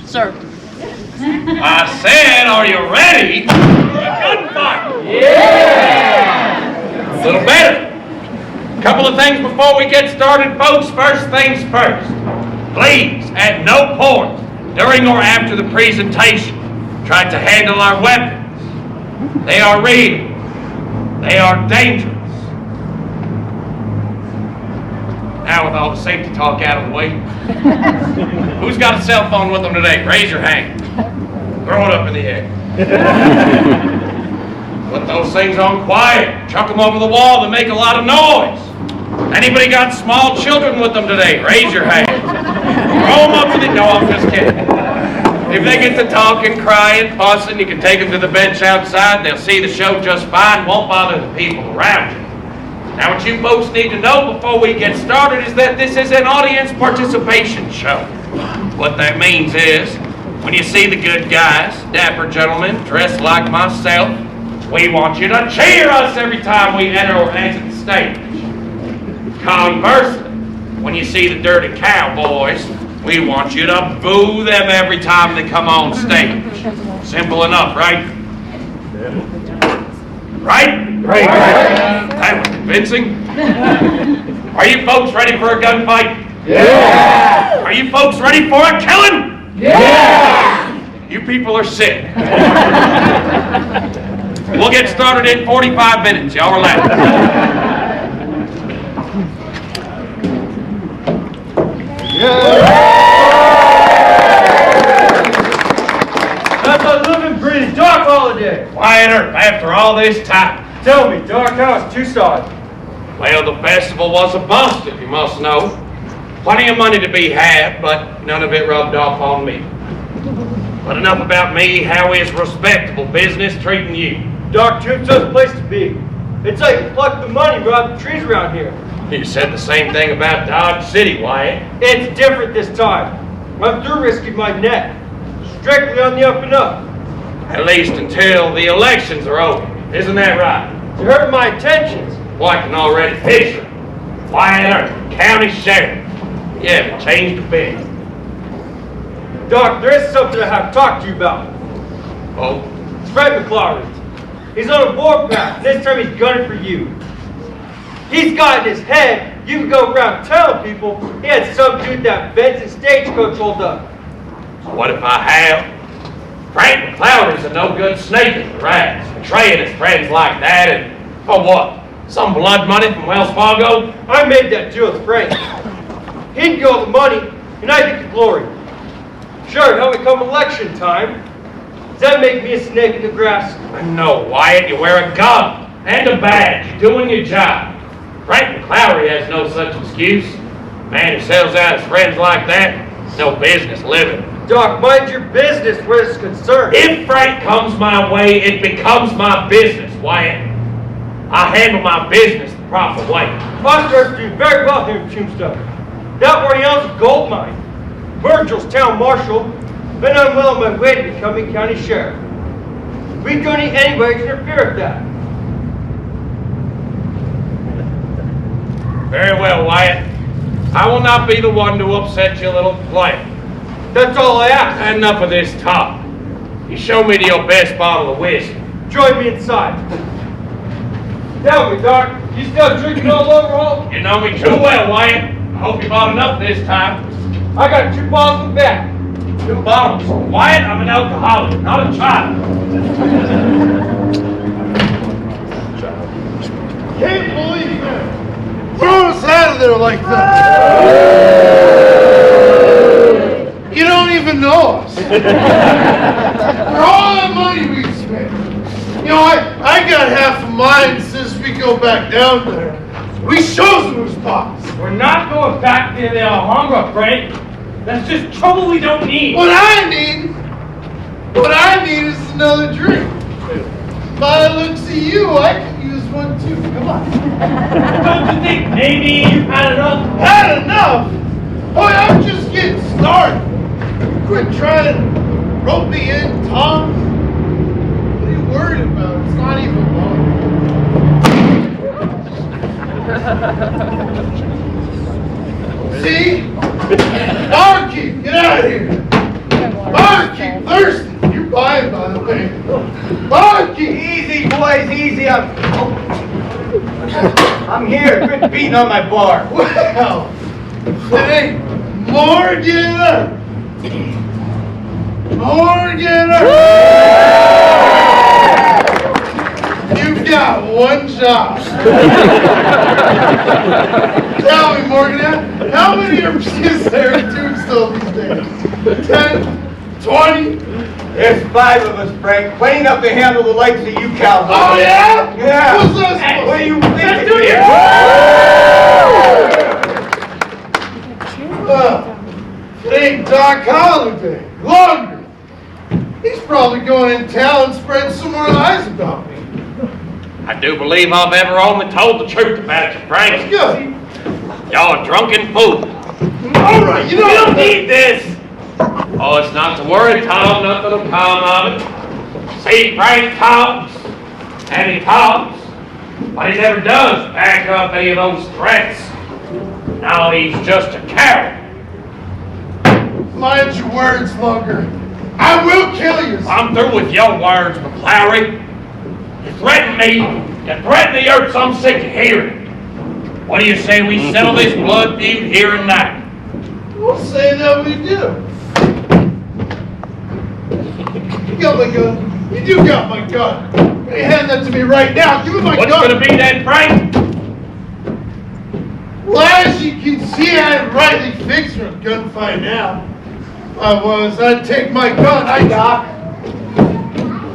Sir. I said, are you ready for a gunfight? Yeah! A little better. A couple of things before we get started, folks. First things first. Please, at no point during or after the presentation, try to handle our weapons. They are real. They are dangerous. Now, with all the safety talk out of the way, who's got a cell phone with them today? Raise your hand. Throw it up in the air. Put those things on quiet. Chuck them over the wall. They make a lot of noise. Anybody got small children with them today? Raise your hand. Throw them up in the... No, I'm just kidding. If they get to talking, crying, fussing, you can take them to the bench outside. They'll see the show just fine. Won't bother the people around you. Now, what you folks need to know before we get started is that this is an audience participation show. What that means is, when you see the good guys, dapper gentlemen, dressed like myself, we want you to cheer us every time we enter or exit the stage. Conversely, when you see the dirty cowboys, we want you to boo them every time they come on stage. Simple enough, right? Right? Right. That was convincing. Are you folks ready for a gunfight? Yeah! Are you folks ready for a killing? Yeah! You people are sick. We'll get started in 45 minutes. Y'all relax. That's a living, breathing Doc holiday. Quiet Earth, after all this time. Tell me, Doc, how was Tucson? Well, the festival was a bust, if you must know. Plenty of money to be had, but none of it rubbed off on me. But enough about me. How is respectable business treating you? Doc, Tombstone's a place to be. It's like you pluck the money, rob the trees around here. You said the same thing about Dodge City, Wyatt. It's different this time. I'm through risking my neck. Strictly on the up and up. At least until the elections are over. Isn't that right? To hurt my intentions. Well, I can already picture it. Wyatt Earp, county sheriff. You haven't changed a bit. Doc, there is something I have to talk to you about. Oh? It's Fred McLaurin. He's on a warpath. This time he's gunning for you. He's got in his head you can go around telling people he had some dude that fence and stagecoach hold up. So what if I have? Frank McLaurin's a no-good snake in the rats, betraying his friends like that, and for what? Some blood money from Wells Fargo? I made that deal with Frank. He'd get all the money, and I'd get the glory. Sure, now we come election time. Does that make me a snake in the grass? No, Wyatt, you wear a gun and a badge. You're doing your job. Frank McLaurin has no such excuse. A man who sells out his friends like that, no business living. Doc, mind your business where it's concerned. If Frank comes my way, it becomes my business, Wyatt. I handle my business the proper way. Oscar's doing very well here in Tombstone. That where he owns a gold mine. Virgil's town marshal, and I'm well on my way to becoming county sheriff. We don't need anybody to interfere with that. Very well, Wyatt. I will not be the one to upset your little plan. That's all I ask. Enough of this talk. You show me to your best bottle of whiskey. Join me inside. Tell me, Doc, you still drinking all over home? You know me too well, Wyatt. I hope you bought enough this time. I got 2 bottles in the back. 2 bottles. Wyatt, I'm an alcoholic, not a child. Can't believe it! Throw us out of there like that! You don't even know us. For all the money we spent. You know, I got half of mine since we go back down there. We show some response. We're not going back to the Alhambra, Frank. That's just trouble we don't need. What I need is another drink. By the looks of you, I could use one too. Come on. Don't you think maybe you've had enough? Had enough? Boy, I'm just getting started. Quit trying to rope me in, Tom. What are you worried about? It's not even long. See? Barkeep, get out of here. boys, easy. I'm here. Quit beating on my bar. Well, hey, Morgan! Morgan! You've got one job. Tell me, Morgan, how many is there in Tombstone these days? 10? 20? There's 5 of us, Frank. Plenty enough to handle the likes of you cowboys. Oh, yeah? Yeah. What's that? Hey, what do you think? Let's do it! Hey, Doc Holliday, longer. He's probably going in town and spreading some more lies about me. I do believe I've ever only told the truth about you, Frank. Good. You're a drunken fool. All right, you don't need this. Oh, it's not to worry, Tom. Nothing will come of it. See, Frank talks, and he talks, but he never does back up any of those threats. Now he's just a coward. mind your words, Longer. I will kill you. I'm through with your words, McClary. You threaten me. You threaten the earth, so I'm sick of hearing it. What do you say we settle this blood feud here and now? We'll say that we do. You got my gun. You do got my gun. Hey, hand that to me right now. Give me my gun. What's gonna be then, Frank? Well, as you can see, I'm rightly fixed for a gunfight now. If I was, I'd take my gun. Doc.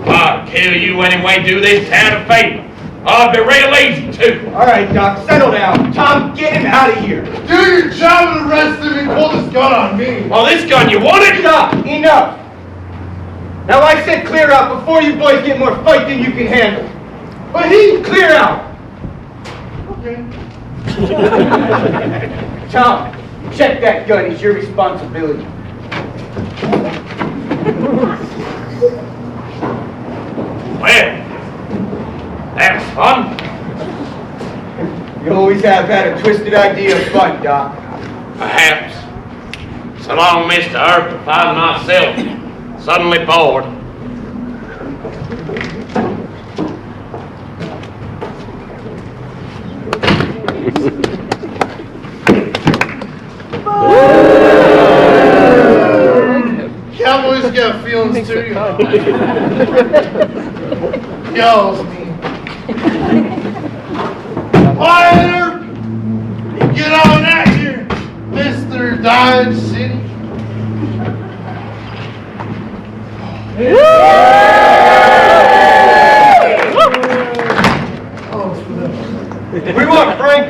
I'll kill you anyway, do this town a favor. I'll be real easy, too. All right, Doc, settle down. Tom, get him out of here. Do your job and the rest of it. Pull this gun on me. Well, this gun, you want it? Stop. Enough. Now, I said clear out before you boys get more fight than you can handle. But he... Clear out. Okay. Tom, check that gun. It's your responsibility. Well, that's fun. You always have had a twisted idea of fun, Doc. Perhaps. So long, Mr. Earth, to find myself suddenly bored. Cowboys got feelings too, you know. Y'all's me. Fire! Get on out here, Mr. Dodge City. We want Frank.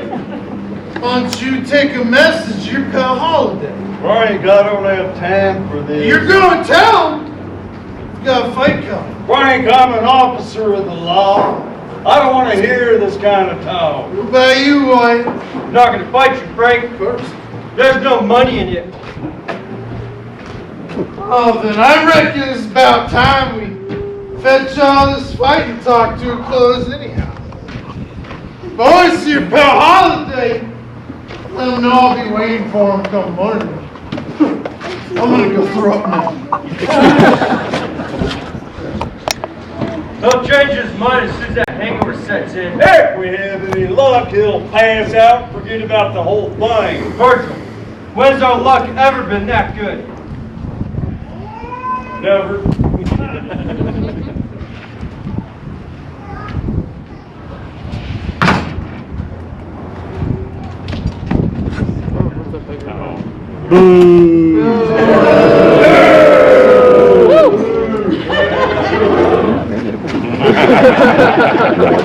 Why don't you take a message to your pal Holiday? Frank, I don't have time for this. You're going to town. You got a fight coming. Frank, I'm an officer of the law. I don't want to hear this kind of talk. What about you, Wyatt? I'm not going to fight you, Frank. Of course. There's no money in it. Oh, then I reckon it's about time we fetch all this fight and talk to a close anyhow. Boys, to your pal Holiday. Let them know I'll be waiting for him come morning. I'm gonna go throw up now. He'll change his mind as soon as that hangover sets in. If we have any luck, he'll pass out and forget about the whole thing. Virgil, when's our luck ever been that good? Never.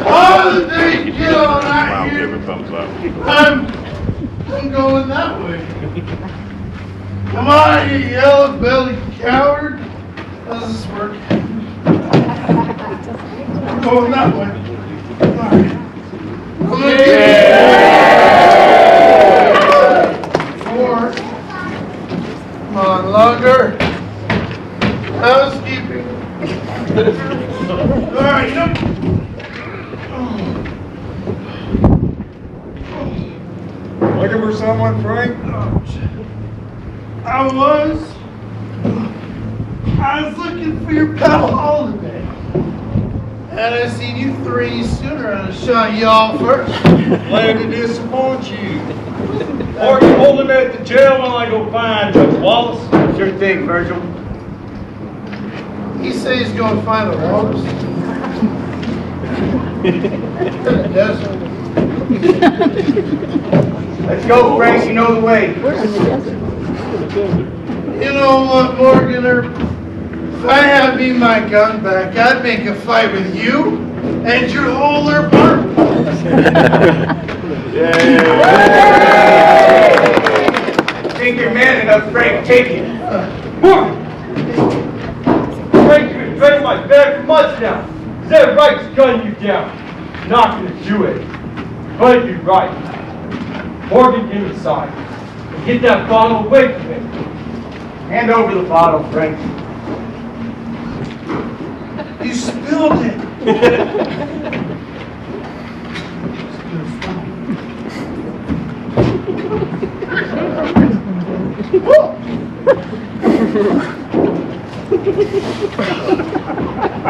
Holiday, get on out here. I'm going that way. Come on, you yellow-bellied coward. How does this work? I'm going that way. All right. I'm gonna get four. Come on, Longer. Housekeeping. All right, Looking for someone, Frank? I was looking for your pal Holiday. Had I seen you three sooner, I'd have shot y'all first. Glad to disappoint you. Or you hold him at the jail while I go find Judge Wallace? Sure thing, Virgil. He says he's going to find the Walrus. Desert. Let's go, Frank. You know the way. You know what, Morganer? If I had me my gun back, I'd make a fight with you and your whole apartment. Think you're man enough, Frank? Take it. Morgan! Frank's been dragging my bag for months now. Is that right to gun you down? Not gonna do it. But you're right. Morgan, get inside. And get that bottle away from me. Hand over the bottle, Frank. You spilled it.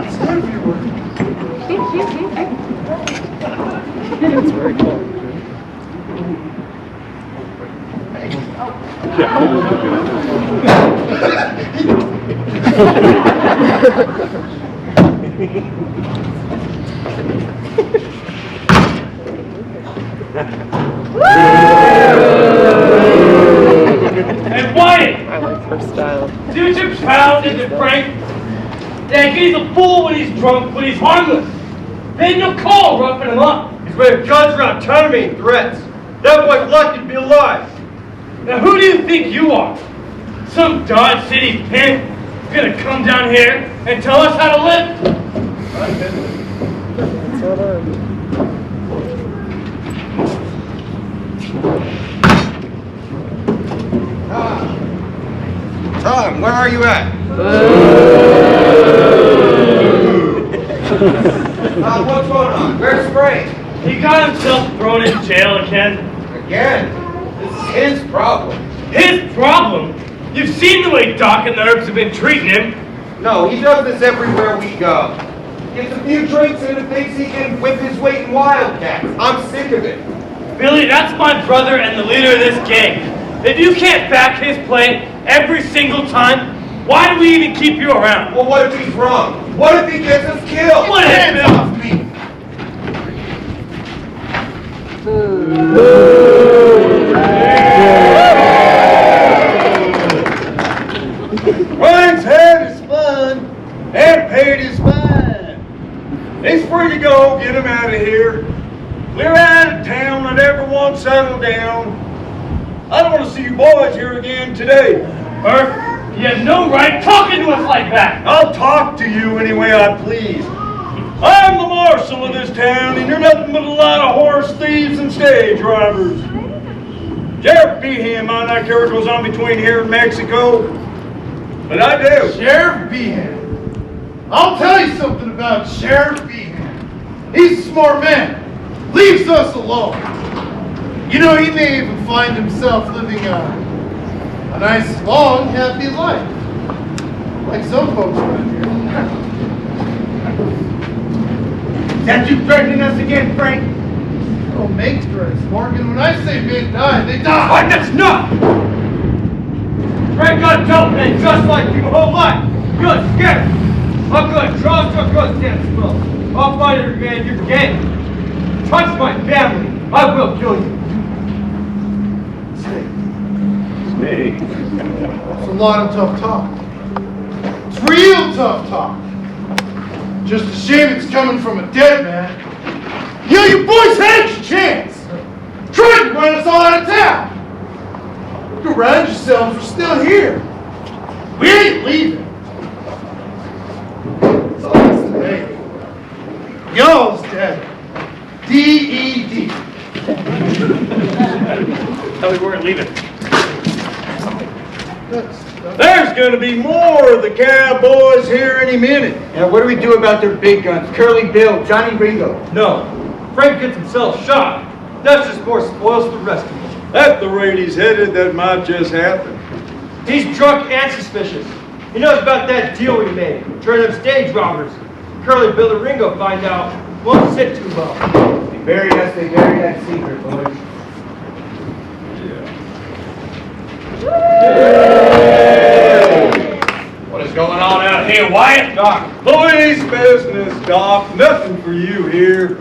It's everywhere. That's very cool. And Wyatt! I like her style. Dude, you're proud, isn't Frank? Yeah, he's a fool when he's drunk, but he's harmless. They ain't no call roughing him up. He's waving guns around trying to make threats. That boy's lucky to be alive. Now who do you think you are? Some Dodge City pimp gonna come down here and tell us how to live? That's all right. Tom, where are you at? What's going on? Where's Frank? He got himself thrown in jail again. Again? This is his problem. His problem? You've seen the way Doc and the Herbs have been treating him. No, he does this everywhere we go. Gets a few drinks and thinks he can whip his weight in Wildcats. I'm sick of it. Billy, that's my brother and the leader of this gang. If you can't back his play every single time, why do we even keep you around? Well, what if he's wrong? What if he gets us killed? What if, Hands Bill? off me. Frank's had his fun and paid his fine. He's free to go, get him out of here. Clear out of town, let everyone settle down. I don't want to see you boys here again today. Herb, you have no right talking to us like that. I'll talk to you any way I please. I'm the marshal of this town, and you're nothing but a lot of horse thieves and stage robbers. Sheriff Behan might not care what goes on between here and Mexico, but I do. Sheriff Behan. I'll tell you something about Sheriff Behan. He's a smart man. Leaves us alone. You know, he may even find himself living a nice, long, happy life. Like some folks around here. Is that you threatening us again, Frank? Don't make threats, Morgan. When I say men die, they die. Like that's not! Frank got dealt with just like you whole life. You're scared. I'm gonna draw your gun stand still. I'll fight every man in your gang. Touch my family, I will kill you. It's a lot of tough talk. It's real tough talk. Just a shame it's coming from a dead man. You know, you boys had your chance. Tried to run us all out of town. Look around yourselves, we're still here. We ain't leaving. Hey, y'all's dead. D-E-D. Thought we weren't leaving. There's going to be more of the cowboys here any minute. Now, what do we do about their big guns? Curly Bill, Johnny Ringo. No. Frank gets himself shot. That's just more spoils for the rest of us. At the rate he's headed, that might just happen. He's drunk and suspicious. He knows about that deal we made, turning them stage robbers. Curly Bill and Ringo find out, won't sit too well. They buried that secret, boys. What is going on out here, Wyatt? Doc, police business, Doc. Nothing for you here.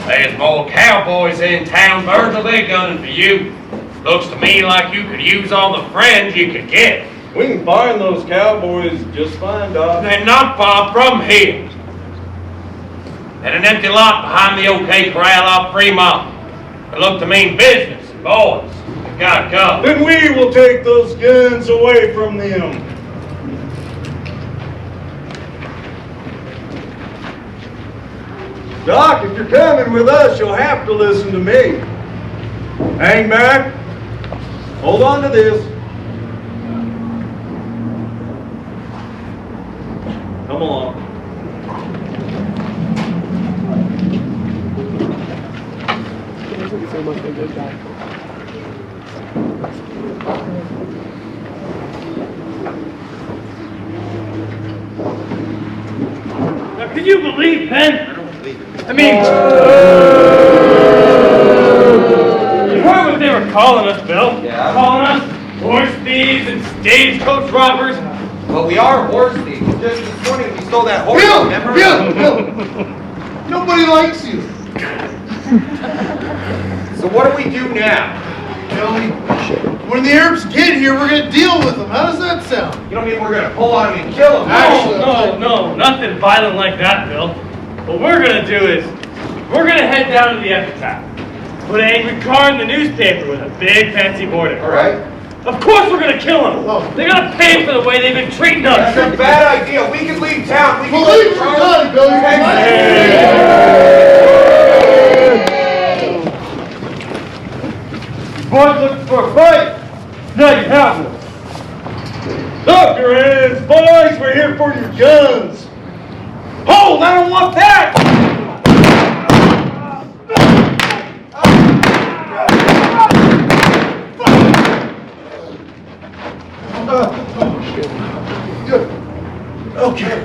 There's more cowboys in town, Virgil. They're gunning for you. Looks to me like you could use all the friends you could get. We can find those cowboys just fine, Doc. They're not far from here. At an empty lot behind the OK Corral off Fremont. They look to mean business and boys. They gotta go. Then we will take those guns away from them. Doc, if you're coming with us, you'll have to listen to me. Hang back. Hold on to this. Come along. He doesn't seem like a good guy. Now, can you believe, Penn? I mean, you heard what they were calling us, Bill? Yeah. Calling us horse thieves and stagecoach robbers. Well, we are horse thieves. Just this morning we stole that horse. Bill, remember? Bill. Nobody likes you. So what do we do now? When the Arabs get here, we're gonna deal with them. How does that sound? You don't mean we're gonna pull on them and kill them? No, nothing violent like that, Bill. What we're gonna do is, we're gonna head down to the epitaph. Put an angry car in the newspaper with a big fancy border. All right. Of course we're gonna kill them. Oh. They're gonna pay for the way they've been treating us. That's a bad idea. We can leave town. We can Believe it or not, Bill, you're Boys looking for a fight? Now you have one. Up your hands, boys! We're here for your guns! Hold! I don't want that! Okay.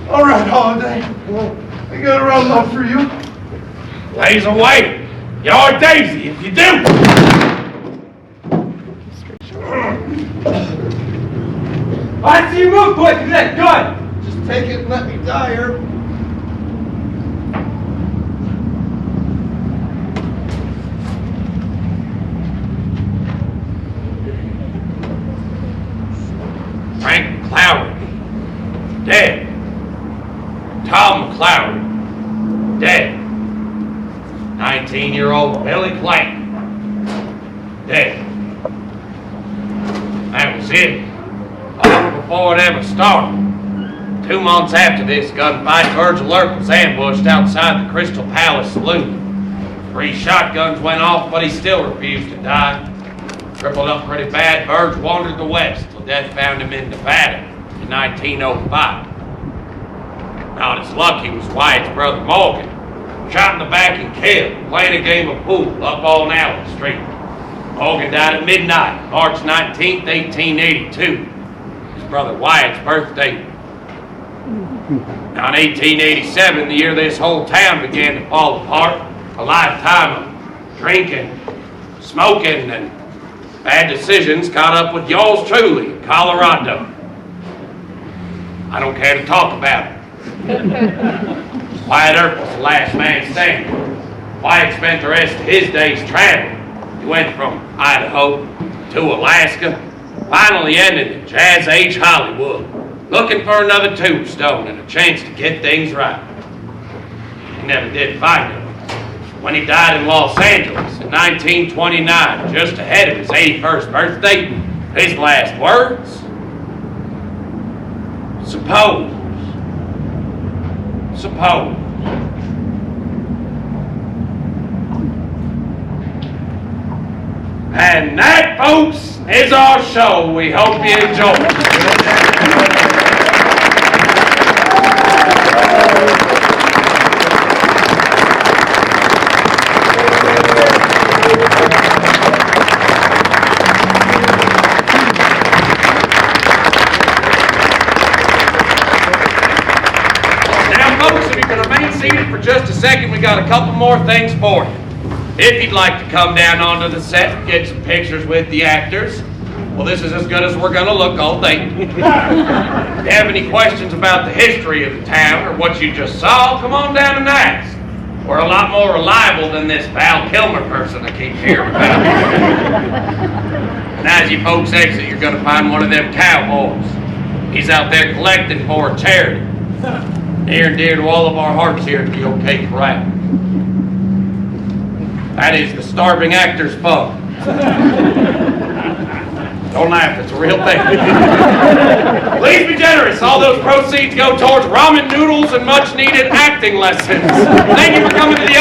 All right, Holiday. I got a round up for you. Blaze away. You're Daisy if you do. I see you move, boy. Give me that gun. Just take it and let me die, Herb. Frank McCloud, dead. Tom McCloud, dead. 19-year-old Billy Clank, dead. That was it. All before it ever started. 2 months after this gunfight, Virgil Earp was ambushed outside the Crystal Palace Saloon. 3 shotguns went off, but he still refused to die. Crippled up pretty bad, Virg wandered the west till death found him in Nevada in 1905. Not as lucky was Wyatt's brother Morgan, shot in the back and killed, playing a game of pool up on Allen Street. Morgan died at midnight, March 19th, 1882. His brother Wyatt's birthday. Now in 1887, the year this whole town began to fall apart, a lifetime of drinking, smoking, and bad decisions caught up with yours truly in Colorado. I don't care to talk about it. Wyatt Earp was the last man standing. Wyatt spent the rest of his days traveling. He went from Idaho to Alaska, finally ended in Jazz Age Hollywood, looking for another tombstone and a chance to get things right. He never did find it. When he died in Los Angeles in 1929, just ahead of his 81st birthday, his last words, suppose. And that, folks, is our show. We hope you enjoy it. seated for just a second. We got a couple more things for you. If you'd like to come down onto the set and get some pictures with the actors, well, this is as good as we're going to look all day. If you have any questions about the history of the town or what you just saw, come on down and ask. We're a lot more reliable than this Val Kilmer person I keep hearing about. And as you folks exit, you're going to find one of them cowboys. He's out there collecting for a charity. Near and dear to all of our hearts here at the OK Corral. That is the Starving Actors Fund. Don't laugh, it's a real thing. Please be generous. All those proceeds go towards ramen noodles and much needed acting lessons. Thank you for coming to the